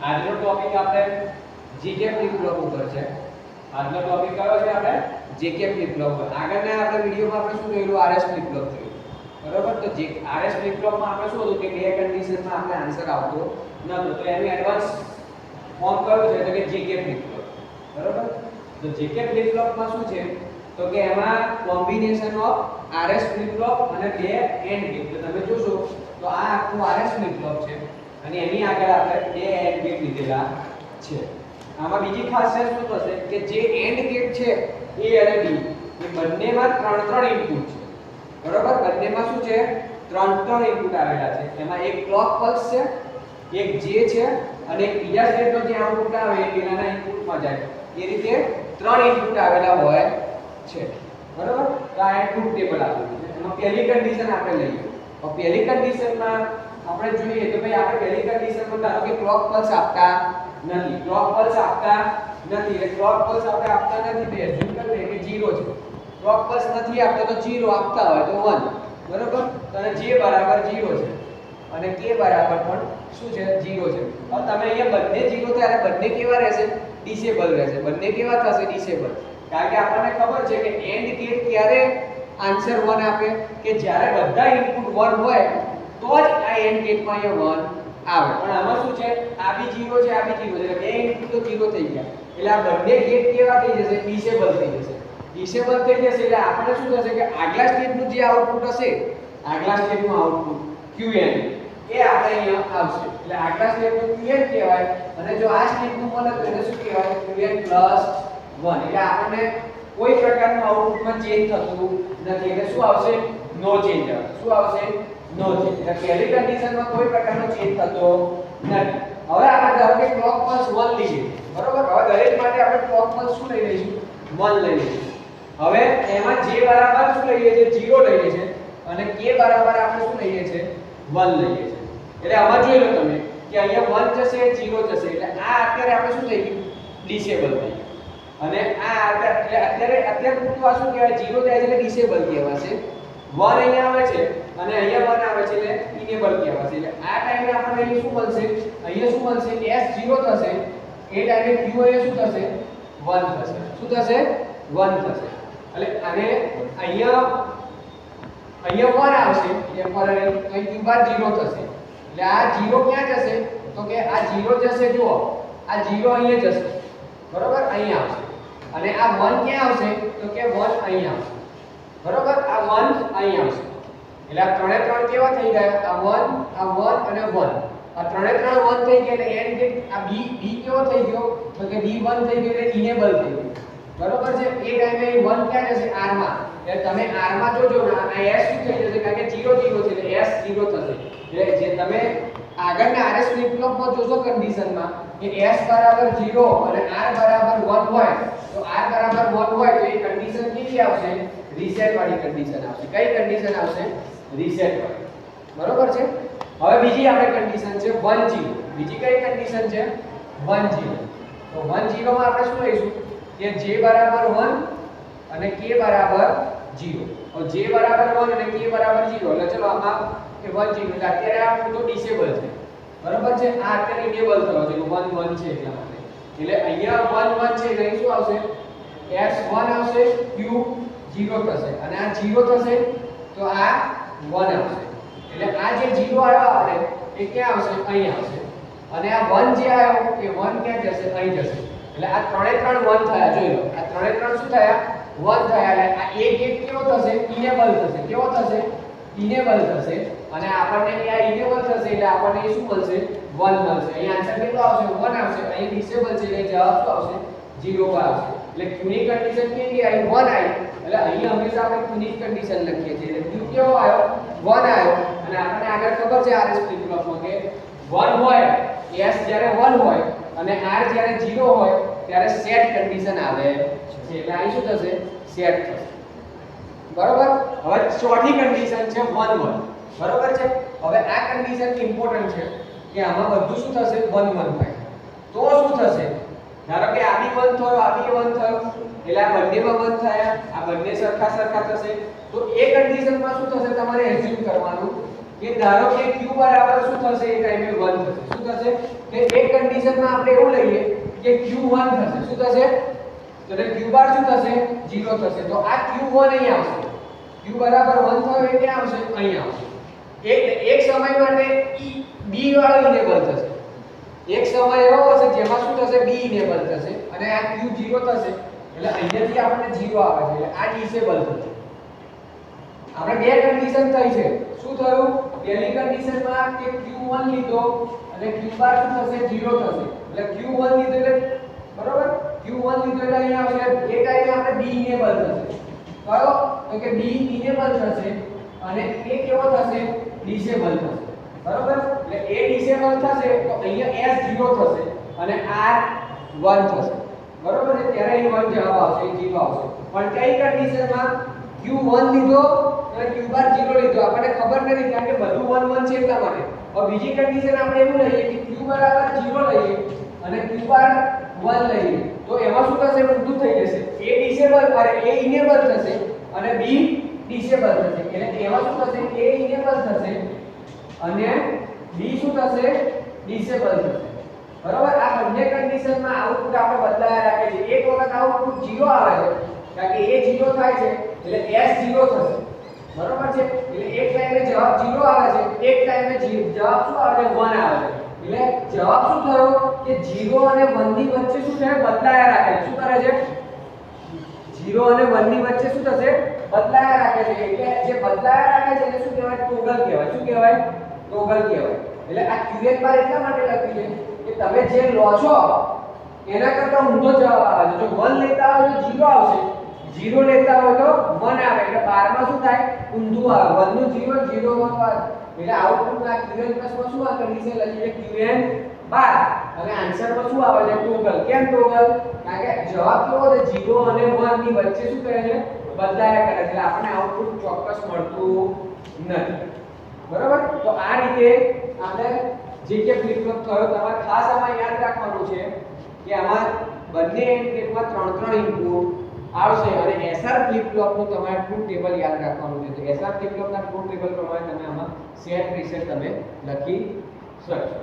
આજનો ટોપિક આપણે GK flip flop ઉપર છે. આજનો ટોપિક કયો છે? આપણે જીકે ફ્લિપ ફ્લોપ પર. આગળના આપણે વિડિયોમાં આપણે શું જોયું? આરએસ ફ્લિપ ફ્લોપ જોયું. બરોબર? તો જે આરએસ ફ્લિપ ફ્લોપમાં આપણે શું હતું કે બે કન્ડિશનમાં આપણે આન્સર આવતો નતો. તો એનું એડવાન્સ ફોર્મ કયું છે? તો કે જીકે ફ્લિપ ફ્લોપ. બરોબર? તો જીકે ફ્લિપ ફ્લોપમાં શું છે? તો કે એમાં combination of RS flip flop અને બે એન્ડ ગેટ. તો તમે જોશો તો આ આખું આરએસ ફ્લિપ ફ્લોપ છે અને એની આગળ આપણે બે એન્ડ ગેટ લીધેલા છે. આમાં બીજી ખાસિયત શું થશે કે જે એન્ડ ગેટ છે A અને B એ બંનેમાં 3 ઇનપુટ છે. બરોબર? બંનેમાં શું છે? 3 ઇનપુટ આવેલા છે. એમાં એક ક્લોક પલ્સ છે, એક J છે અને એક બીજા સ્ટેટનો જે આઉટપુટ આવે એ પેલાના ઇનપુટમાં જાય. એ રીતે 3 ઇનપુટ આવેલા હોય છે. બરોબર? તો આ ટ્રુથ ટેબલ આપેલું છે. એમાં પહેલી કન્ડિશન આપણે લઈએ. તો પહેલી કન્ડિશનમાં આપણે જોઈએ તો ભાઈ આપણે પહેલી કન્ડિશનમાં ધારો કે ક્લોક પલ્સ આપતા નથી. ક્લોક પલ્સ આપતા નથી એટલે ક્લોક પલ્સ આપણે આપતા નથી તો એઝ્યુમ કરીએ કે 0 છે. ક્લોક પલ્સ નથી આપતા તો 0 આપતા હોય તો 1. બરોબર? તો અને J બરાબર 0 છે અને K બરાબર પણ શું છે? 0 છે. હવે તમે અહીંયા બંને 0 થાય એટલે બંને કેવા રહેશે? ડિસેબલ રહેશે. બંને કેવા થશે? ડિસેબલ. કારણ કે આપણને ખબર છે કે એન્ડ ગેટ ક્યારે આન્સર 1 આપે કે જ્યારે બધા ઇનપુટ 1 હોય તો જ આ એન્ડ ગેટમાં અહીંયા 1 આવે. પણ આમાં શું છે? આ બી 0 છે, આ બી 0 છે. એટલે બે ઇનપુટ તો 0 થઈ ગયા. એટલે આ બંને ગેટ કેવા થઈ જશે? ડિસેબલ થઈ જશે. ડિસેબલ થઈ જશે એટલે આપણે શું થશે કે આગલા સ્ટેજનું જે આઉટપુટ હશે, આગલા સ્ટેજનું આઉટપુટ Qn એ આપણે અહીંયા આવશે. એટલે આગલા સ્ટેજનું Qn કહેવાય અને જો આ સ્ટેજનું મળે તો એને શું કહેવાય? Qn + 1. એટલે આપણને કોઈ પ્રકારનું આઉટપુટમાં ચેન્જ થતું નથી. એટલે શું આવશે? નો ચેન્જ આવે. શું આવશે? નો ચેન્જ. એટલે પહેલી કન્ડિશનમાં કોઈ પ્રકારનો ચેન્જ થતો નથી. હવે આપણે ધારો કે ક્લોક પલ્સ 1 લઈએ. બરોબર? હવે દરેક માટે આપણે ક્લોક પલ્સ શું લઈ લઈશું? 1 લઈ લઈશું. હવે એમાં J બરાબર શું લઈએ છે? 0 લઈએ છે અને K બરાબર આપણે શું લઈએ છે? 1 લઈએ છે. એટલે આમાં જોઈ લો તમે કે અહીંયા 1 જશે, 0 જશે. એટલે આ અત્યારે આપણે શું થઈ ગયું? ડિસેબલ થઈ ગયું. અને આ અત્યારે પૂરતું આ શું કહેવાય? 0 થાય એટલે ડિસેબલ કહેવાશે. 1 અહીંયા આવે છે અને અહીંયા 1 આવે છે એટલે ઇનેબલ કહેવાશે. એટલે આ ટાઈમે આપણને અહીં શું મળશે? અહીંયા શું મળશે? S 0 થશે. એ ટાઈમે Q અહીંયા શું થશે? 1 થશે. શું થશે? 1 થશે. એટલે અને અહીંયા 1 આવશે ટેમ્પરરી તો અહીં બાર 0 થશે. એટલે આ 0 ક્યાં જશે? તો કે આ 0 જશે. જુઓ આ 0 અહીંયા જશે. બરોબર? અહીંયા આવશે. અને આ 1 ક્યાં આવશે? તો કે 1 અહીંયા આવશે. બરોબર? આ 1 અહીંયા આવશે. એટલે આ ત્રણે ત્રણ કેવા થઈ ગયા? આ 1 અને 1. આ ત્રણે ત્રણ 1 થઈ ગયા એટલે એન્ડ ગેટ આ B કેવો થઈ ગયો? તો કે B1 થઈ ગયો એટલે ઇનેબલ થઈ ગયો. બરોબર છે? એ ટાઈમે 1 ક્યાં જશે? R માં. એટલે તમે R માં જોજો ને આ S શું થઈ જશે? કારણ કે 0 0 છે એટલે S 0 થશે. એટલે જે તમે આગળના RS ફ્લિપ ફ્લોપમાં જોશો કન્ડિશનમાં કે S બરાબર 0 અને R બરાબર 1 હોય તો R બરાબર 1 હોય તો એ કન્ડિશન કેવી આવશે? રીસેટ વાળી કન્ડિશન આવશે. કઈ કન્ડિશન આવશે? રીસેટ વાળી. બરોબર છે? હવે બીજી આપણે કન્ડિશન છે 1 0. બીજી કઈ કન્ડિશન છે? 1 0. તો 1 0 માં આપણે શું લઈશું કે J બરાબર 1 અને K બરાબર 0. તો J બરાબર 1 અને K બરાબર 0. એટલે ચલો આમાં કે 1 0 એટલે અત્યારે આ પૂરતો ડિસેબલ છે. બરોબર છે? આ અત્યારે ઇનેબલ થયો છે 1 1 છે એટલા માટે. એટલે અહીંયા 1 1 છે એટલે અહીં શું આવશે? S 1 આવશે, Q 0 થશે અને આ 0 થશે તો આ 1 આવશે. એટલે આ જે 0 આવ્યો આપણે એ ક્યાં આવશે? અહીં આવશે. અને આ 1 જે આવ્યો એ 1 ક્યાં જશે? અહીં જશે. એટલે આ ત્રણે ત્રણ 1 થયા. જોઈ લો આ ત્રણે ત્રણ શું થયા? 1 થયા. એટલે આ એક ગેટ કેવો થશે? ઇનેબલ થશે. કેવો થશે? ઇનેબલ થશે. અને આપણને આ ઇનેબલ થશે એટલે આપણને શું મળશે? 1 મળશે. અહીં આન્સર કેટલો આવશે? 1 આવશે. અહીં ડિસેબલ છે એટલે જવાબ શું આવશે? 0 આવશે. એટલે Q ની કન્ડિશન કેવી આવી? 1 આવી. એટલે અહીં હંમેશા આપણે Q ની કન્ડિશન લખીએ છીએ. એટલે Q કેવો આવ્યો? 1 આવ્યો. અને આપણને આગળ ખબર છે RS ફ્લિપ ફ્લોપમાં કે 1 હોય S જ્યારે 1 હોય અને R જ્યારે 0 હોય ત્યારે સેટ કન્ડિશન આવે છે. એટલે અહીં શું થશે? સેટ થશે. બરોબર? હવે ચોથી કન્ડિશન છે 1 1. બરોબર છે? હવે આ કન્ડિશન ઇમ્પોર્ટન્ટ છે કે આમાં બધું શું થશે? 1 1 થાય. તો શું થશે? ધારો કે આ બી 1 થયો, આ બી 1 થયો. એટલે આ બંનેમાં 1 થયા. આ બંને સરખા થશે. તો એ કન્ડિશનમાં શું થશે? તમારે એઝ્યુમ કરવાનું કે ધારો કે q બરાબર શું થશે એ ટાઈમે 1 થશે. શું થશે કે એક કન્ડિશનમાં આપણે એવું લઈએ કે q1 થશે. શું થશે તો q બાર શું થશે 0 થશે. તો આ q1 અહીં આવશે. q બરાબર 1 થયો એ ક્યાં આવશે અહીં આવશે. એક સમય માટે b વાળો ઇનેબલ થશે. એક સમય એવો હશે જેમાં શું થશે b ઇનેબલ થશે અને આ q 0 થશે એટલે અહીંયાથી આપણને 0 આવે છે એટલે આ ડિસેબલ થશે. આપણે બે કન્ડિશન થઈ છે. શું થયું પહેલી કન્ડિશનમાં કે q1 લીધો અને q બાર શું થશે 0 થશે એટલે q1 લીધો એટલે બરોબર q1 લીધો એટલે અહીંયા આવશે એ ટાઈમે આપણે b ઇનેબલ થશે. કયો તો કે b ઇનેબલ થશે અને એ કેવો થશે ડિસેબલ થશે. બરોબર એટલે a ડિસેબલ થશે તો અહીંયા s 0 થશે અને r 1 થશે. બરોબર છે ત્યારે અહીં 1 જવાબ આવશે 0 આવશે. પણ કઈ કન્ડિશનમાં q1 લીધો અને q બાર 0 લીધો આપણને ખબર નથી કારણ કે બધું 1 1 છે એટલા માટે. હવે બીજી કન્ડિશન આપણે એવું લઈએ કે q બરાબર 0 લઈએ અને q બાર 1 લઈએ તો એમાં શું થશે ઊંધું થઈ જશે. a ડિસેબલ અરે a ઇનેબલ થશે અને b ડિસેબલ થશે એટલે એમાં શું થશે a ઇનેબલ થશે અને b શું થશે ડિસેબલ થશે. બરોબર આ બંને કન્ડિશનમાં આઉટપુટ આપણે બદલાયા રાખે છે. એક વખત આઉટપુટ 0 આવે છે કારણ કે a 0 થાય છે એટલે s 0 થશે. બરોબર છે એટલે એક ટાઈમે જવાબ 0 આવે છે એક ટાઈમે જવાબ શું આવે છે 1 આવે છે. એટલે જવાબ શું થયો કે 0 અને 1 ની વચ્ચે શું છે બદલાયા રાખે છે. શું કરે છે 0 અને 1 ની વચ્ચે શું થશે બદલાયા રાખે છે. એટલે જે બદલાયા રાખે છે એને શું કહેવાય ટોગલ કહેવાય. શું કહેવાય ટોગલ કહેવાય. એટલે આ qn બાર એટલા માટે લખ્યું છે કે તમે જે લો છો એના કરતા ઊંધો જવાબ આવે છે. જો 1 લેતા હોય તો 0 આવશે 0 લેતા હોય તો 1 આવે એટલે 12 માં શું થાય ઊંધું આવે 1 નું 0 0 1 1 એટલે આઉટપુટ ના qn પ્લસ માં શું આ કન્ડિશન લખી છે qn બાર અને આન્સર માં શું આવે છે ટોગલ. કેમ ટોગલ કારણ કે જવાબ કેવો છે 0 અને 1 ની વચ્ચે શું કરે છે બદલાયા કરે છે એટલે આપણને આઉટપુટ ચોક્કસ મળતું નથી. બરાબર તો આ રીતે આપણે જે કે ફ્લિપ ફ્લોપ થયો તમારે ખાસ આમાં યાદ રાખવાનું છે કે આમાં બંને ઇનપુટમાં 3 ઇનપુટ આવશે અને SR ફ્લિપ ફ્લોપ નું તમારે ટ્રુથ ટેબલ યાદ રાખવાનું છે. તો SR ફ્લિપ ફ્લોપ ના ટ્રુથ ટેબલ પ્રમાણે તમે આમાં સેટ રીસેટ તમે લખી શકશો.